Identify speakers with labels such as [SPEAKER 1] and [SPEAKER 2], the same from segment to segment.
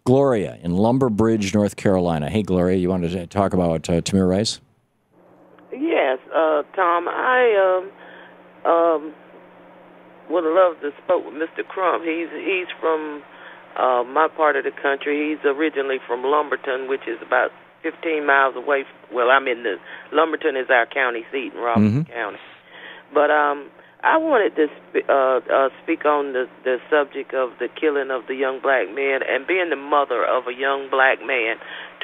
[SPEAKER 1] Gloria in Lumber Bridge, North Carolina. Hey, Gloria, you wanted to talk about Tamir Rice?
[SPEAKER 2] Yes, Tom. I would have loved to spoke with Mr. Crump. He's from my part of the country. He's originally from Lumberton, which is about 15 miles away. Well, Lumberton is our county seat in Robertson County. But I wanted to speak on the subject of the killing of the young black man, and being the mother of a young black man,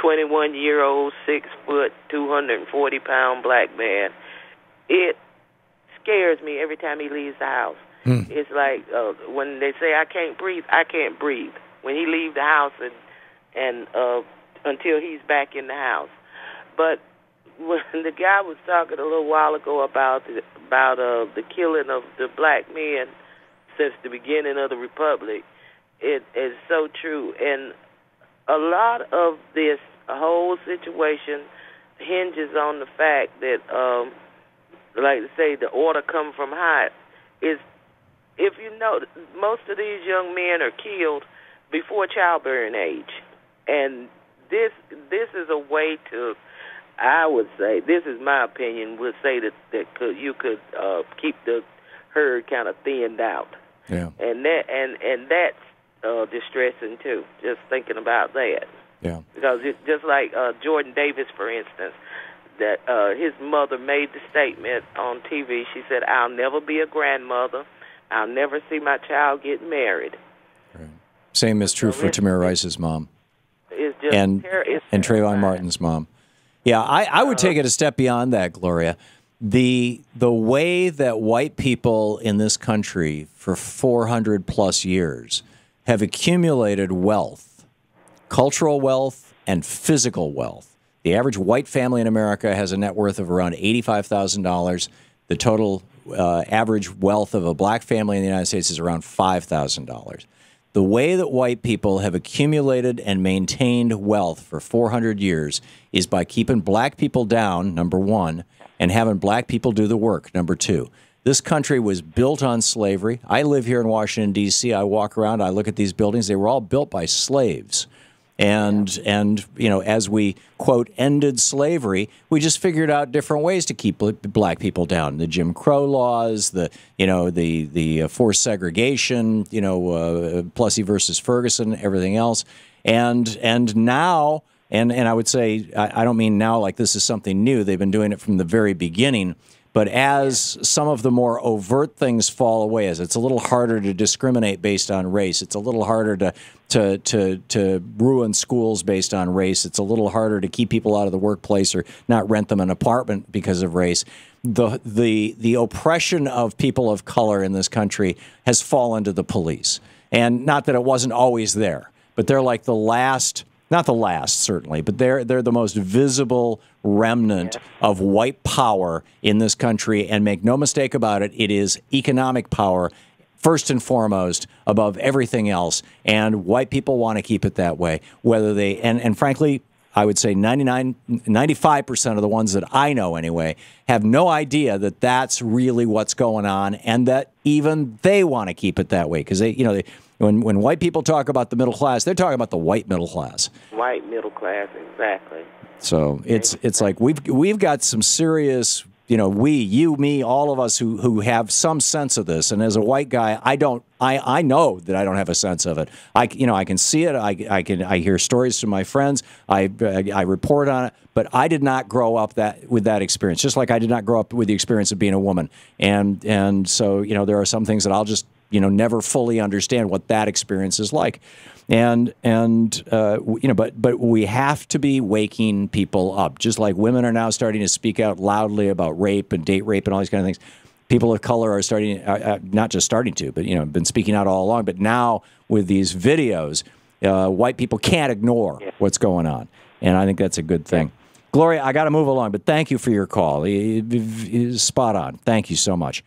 [SPEAKER 2] 21-year-old, 6 foot, 240-pound black man. It scares me every time he leaves the house. It's like when they say I can't breathe, I can't breathe. When he leaves the house and until he's back in the house. But when the guy was talking a little while ago about the killing of the black men since the beginning of the Republic, it is so true. And a lot of this whole situation hinges on the fact that, like to say, the order come from high. Is, if you know, most of these young men are killed before childbearing age, and this is a way to, I would say, this is my opinion, would say that you could keep the herd kind of thinned out.
[SPEAKER 1] Yeah.
[SPEAKER 2] And that's distressing too, just thinking about that.
[SPEAKER 1] Yeah.
[SPEAKER 2] Because it's just like Jordan Davis, for instance, that his mother made the statement on TV. She said, "I'll never be a grandmother. I'll never see my child get married."
[SPEAKER 1] Right. Same is true for Tamir Rice's mom.
[SPEAKER 2] It's just
[SPEAKER 1] and Trayvon Martin's mom. Yeah, I would take it a step beyond that, Gloria. The way that white people in this country for 400+ years have accumulated wealth, cultural wealth and physical wealth. The average white family in America has a net worth of around $85,000. The total average wealth of a black family in the United States is around $5,000. The way that white people have accumulated and maintained wealth for 400 years is by keeping black people down, number one, and having black people do the work, number two. This country was built on slavery. I live here in Washington, D.C. I walk around, I look at these buildings. They were all built by slaves. And you know, as we, quote, ended slavery, we just figured out different ways to keep black people down. The Jim Crow laws, the forced segregation, Plessy versus Ferguson, everything else. And now, and I would say, I don't mean now like this is something new. They've been doing it from the very beginning. But as some of the more overt things fall away, as it's a little harder to discriminate based on race, it's a little harder to ruin schools based on race, it's a little harder to keep people out of the workplace or not rent them an apartment because of race. The oppression of people of color in this country has fallen to the police. And not that it wasn't always there, but they're like the last, not the last certainly, but they're the most visible remnant of white power in this country. And make no mistake about it, it is economic power first and foremost above everything else. And white people want to keep it that way, whether they, and frankly, I would say 95% of the ones that I know anyway have no idea that that's really what's going on, and that even they want to keep it that way. Because when white people talk about the middle class, they're talking about the white middle class.
[SPEAKER 2] White middle class, exactly.
[SPEAKER 1] So it's like we've got some serious, you, me, all of us who have some sense of this. And as a white guy, I know that I don't have a sense of it. I can see it. I hear stories from my friends. I report on it. But I did not grow up with that experience. Just like I did not grow up with the experience of being a woman. And so there are some things that I'll just never fully understand what that experience is like. But we have to be waking people up, just like women are now starting to speak out loudly about rape and date rape and all these kind of things. People of color are starting, not just starting to, but been speaking out all along. But now with these videos, white people can't ignore what's going on, and I think that's a good thing. Gloria, I got to move along, but thank you for your call. Spot on. Thank you so much.